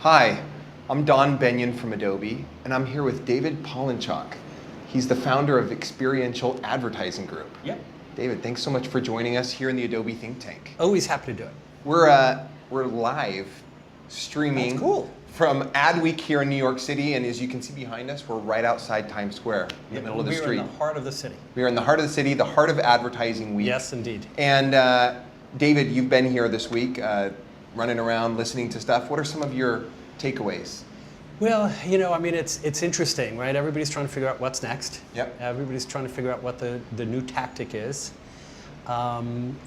Hi, I'm Don Benyon from Adobe, and I'm here with David Polinchock. He's the founder of Experiential Advertising Group. Yep. David, thanks so much for joining us here in the Adobe think tank. Always happy to do it. We're live streaming That's cool. from Adweek here in New York City, and as you can see behind us, we're right outside Times Square in the middle of the street. We're in the heart of the city. We are in the heart of the city, the heart of Advertising Week. Yes, indeed. And David, you've been here this week, running around, listening to stuff. What are some of your takeaways? Well, you know, I mean, it's interesting, right? Everybody's trying to figure out what's next. Yep. Everybody's trying to figure out what the new tactic is.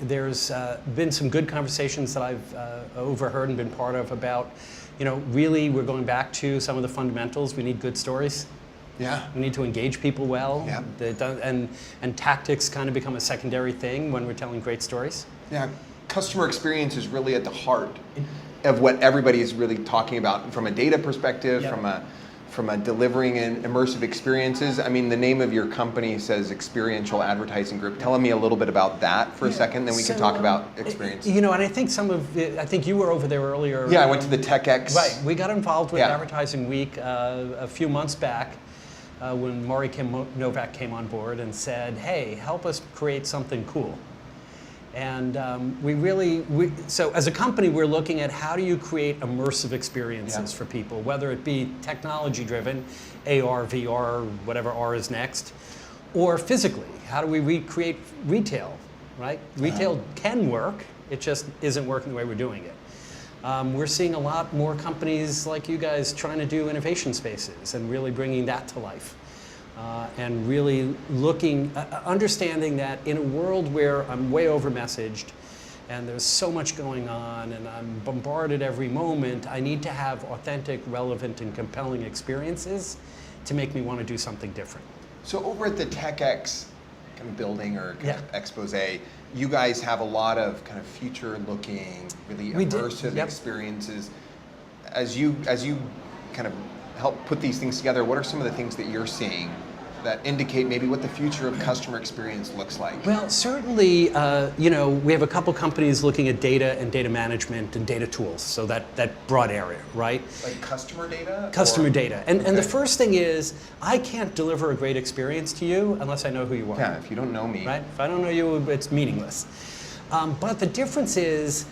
There's been some good conversations that I've overheard and been part of about, you know, really we're going back to some of the fundamentals. We need good stories. Yeah. We need to engage people well. Yeah. And tactics kind of become a secondary thing when we're telling great stories. Yeah. Customer experience is really at the heart of what everybody is really talking about from a data perspective, Yep. from a delivering and immersive experiences. I mean, the name of your company says Experiential Advertising Group. Tell me a little bit about that for a second, then we can talk about experience. You know, and I think I think you were over there earlier. Yeah, I went to the TechX. Right, we got involved with Yeah. Advertising Week a few months back when Maury Novak came on board and said, hey, help us create something cool. And so as a company, we're looking at how do you create immersive experiences for people, whether it be technology driven, AR, VR, whatever R is next, or physically. How do we recreate retail, right? Retail can work, it just isn't working the way we're doing it. We're seeing a lot more companies like you guys trying to do innovation spaces and really bringing that to life. And really understanding that in a world where I'm way over messaged and there's so much going on and I'm bombarded every moment, I need to have authentic, relevant, and compelling experiences to make me want to do something different. So over at the TechX kind of building or kind of expose, you guys have a lot of kind of future-looking, really immersive experiences. As you kind of help put these things together, what are some of the things that you're seeing that indicate maybe what the future of customer experience looks like? Well, certainly, you know, we have a couple companies looking at data and data management and data tools, so that broad area, right? Like customer data? Customer data. And the first thing is, I can't deliver a great experience to you unless I know who you are. Yeah, if you don't know me. Right? If I don't know you, it's meaningless. But the difference is,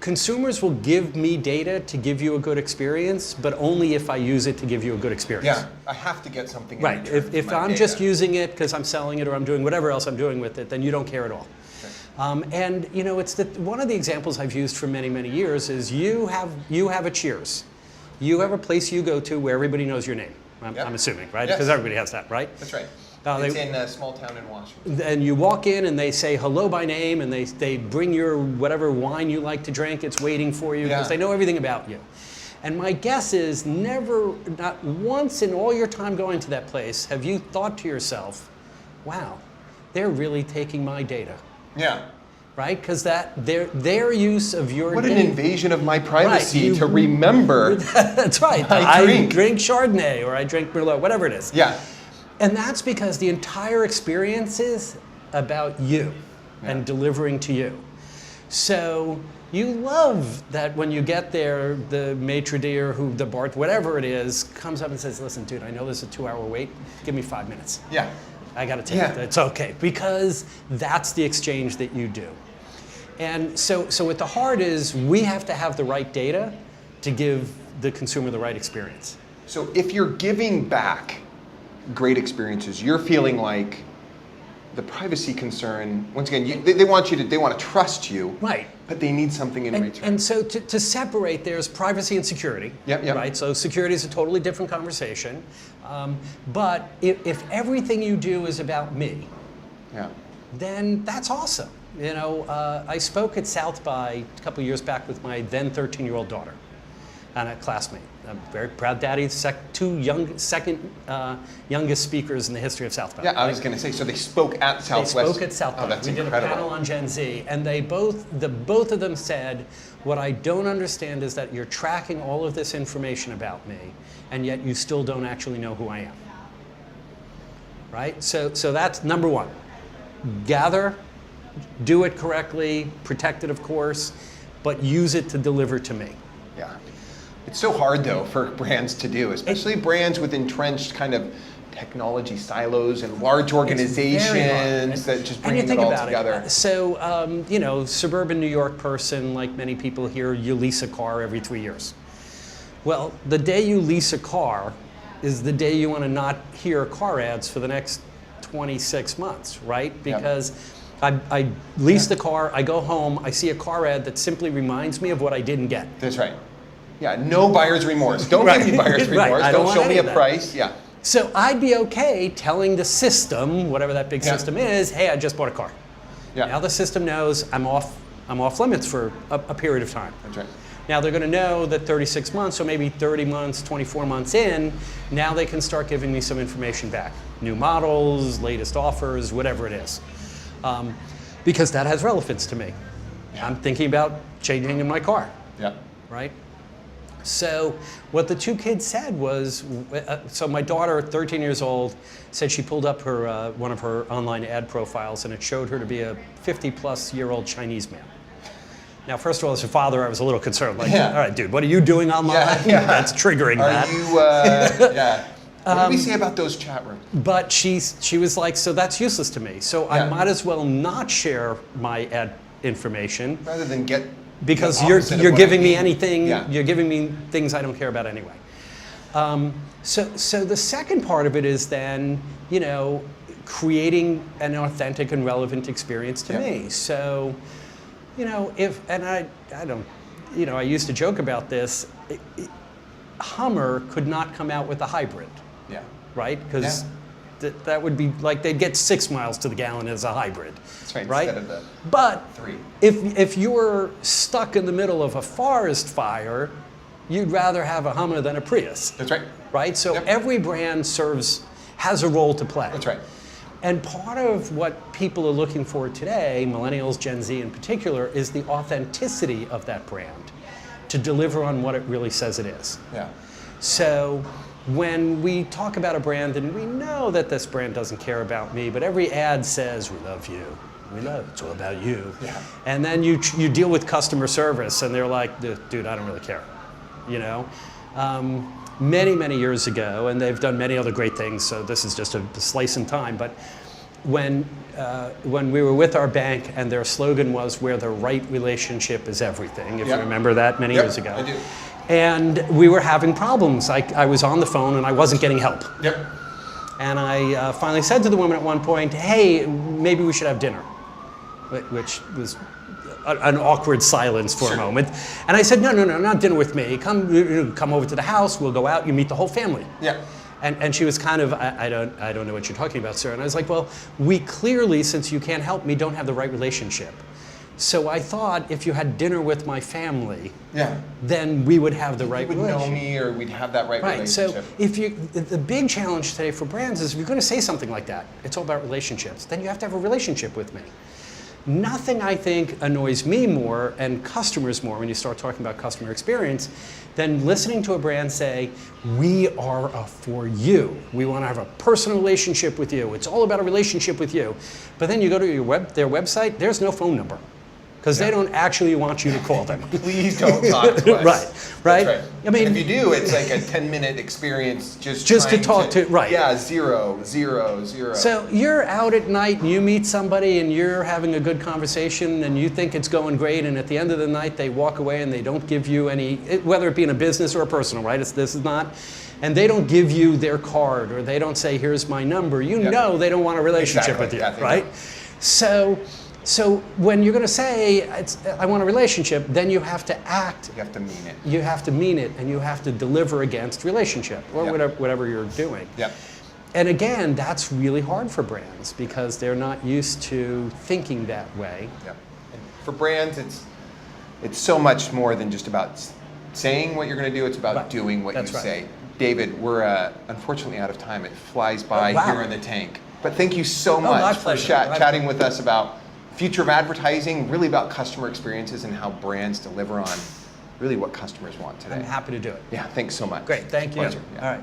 consumers will give me data to give you a good experience, but only if I use it to give you a good experience. Yeah, I have to get something in right. return If for my I'm data. just using it because I'm selling it or I'm doing whatever else I'm doing with it, then you don't care at all. Okay. And you know, it's one of the examples I've used for many, many years is you have a Cheers. You have a place you go to where everybody knows your name. I'm assuming, right? Because everybody has that, right? That's right. It's in a small town in Washington. And you walk in and they say hello by name and they bring your whatever wine you like to drink. It's waiting for you because they know everything about you. And my guess is not once in all your time going to that place have you thought to yourself, wow, they're really taking my data. Yeah. Right? Because their use of your What an invasion of my privacy to remember. That's right. I drink Chardonnay or I drink Merlot, whatever it is. Yeah. And that's because the entire experience is about you and delivering to you. So you love that when you get there, the maitre d' or the bar, whatever it is, comes up and says, listen, dude, I know there's a 2-hour wait. Give me 5 minutes. Yeah. I got to take it. It's okay. Because that's the exchange that you do. And so at the heart is we have to have the right data to give the consumer the right experience. So if you're giving back great experiences, you're feeling like the privacy concern, once again, they want to trust you, right? But they need something in return. And so to separate, there's privacy and security, right? So security is a totally different conversation. But if everything you do is about me, then that's awesome. You know, I spoke at South by a couple of years back with my then 13-year-old daughter and a classmate. I'm very proud daddy, second youngest speakers in the history of South by. Yeah, I was going to say, so they spoke at Southwest. They spoke at South by. That's we incredible. did a panel on Gen Z, and both of them said, what I don't understand is that you're tracking all of this information about me, and yet you still don't actually know who I am. Right? So that's number one. Gather, do it correctly, protect it, of course, but use it to deliver to me. Yeah. It's so hard though for brands to do, especially brands with entrenched kind of technology silos and large organizations that just bring it all together. So, you know, suburban New York person, like many people here, you lease a car every 3 years. Well, the day you lease a car is the day you want to not hear car ads for the next 26 months, right? Because I lease the car, I go home, I see a car ad that simply reminds me of what I didn't get. That's right. Yeah, no buyer's remorse. Don't give me buyer's remorse. Don't show me a price. Yeah. So I'd be okay telling the system, whatever that big system is, hey, I just bought a car. Yeah. Now the system knows I'm off limits for a period of time. That's right. Now they're going to know that 36 months, so maybe 30 months, 24 months in, now they can start giving me some information back. New models, latest offers, whatever it is. Because that has relevance to me. Yeah. I'm thinking about changing in my car. Yeah. Right? So what the two kids said was, so my daughter, 13 years old, said she pulled up her one of her online ad profiles and it showed her to be a 50-plus-year-old Chinese man. Now, first of all, as a father, I was a little concerned. Like, all right, dude, what are you doing online? That's triggering that. What do we say about those chat rooms? But she was like, so that's useless to me. So I might as well not share my ad information. Rather than get... Because you're giving me anything, you're giving me things I don't care about anyway. So the second part of it is then, you know, creating an authentic and relevant experience to me. So, you know, I don't, you know, I used to joke about this. Hummer could not come out with a hybrid. Yeah. Right? Because that would be like they'd get 6 miles to the gallon as a hybrid. That's right. Instead of the but 3. If you're stuck in the middle of a forest fire, you'd rather have a Hummer than a Prius. That's right. Right? So every brand has a role to play. That's right. And part of what people are looking for today, millennials, Gen Z in particular, is the authenticity of that brand to deliver on what it really says it is. Yeah. So when we talk about a brand and we know that this brand doesn't care about me, but every ad says, we love you, it's all about you. Yeah. And then you deal with customer service and they're like, dude, I don't really care, you know? Many, many years ago, and they've done many other great things, so this is just a slice in time, but when we were with our bank and their slogan was, where the right relationship is everything, if you remember that many years ago. I do. And we were having problems. I was on the phone and I wasn't getting help. Yep. And I finally said to the woman at one point, hey, maybe we should have dinner, which was an awkward silence for a moment. And I said, no, not dinner with me. Come over to the house, we'll go out, you meet the whole family. Yeah. And she was kind of, I don't know what you're talking about, sir. And I was like, well, we clearly, since you can't help me, don't have the right relationship. So I thought if you had dinner with my family, then we would have the right relationship. You would know me, or we'd have that right relationship. So the big challenge today for brands is if you're going to say something like that, it's all about relationships, then you have to have a relationship with me. Nothing, I think, annoys me more and customers more when you start talking about customer experience than listening to a brand say, we are for you. We want to have a personal relationship with you. It's all about a relationship with you. But then you go to their website, there's no phone number. Because they don't actually want you to call them. Please don't talk to us. Right. I mean, if you do, it's like a 10-minute experience just to talk to. Yeah, 0, 0, 0. So you're out at night and you meet somebody and you're having a good conversation and you think it's going great, and at the end of the night they walk away and they don't give you any, whether it be in a business or a personal, right? This is not. And they don't give you their card or they don't say, here's my number. You know they don't want a relationship with you, right? So when you're going to say, I want a relationship, then you have to act. You have to mean it. You have to mean it, and you have to deliver against relationship, or whatever you're doing. Yep. And again, that's really hard for brands because they're not used to thinking that way. Yep. And for brands, it's so much more than just about saying what you're going to do. It's about doing what you say. David, we're unfortunately out of time. It flies by here in the tank. But thank you so much for chatting with us about future of advertising, really about customer experiences and how brands deliver on really what customers want today. I'm happy to do it. Yeah, thanks so much. Great, thank you. Pleasure. All right.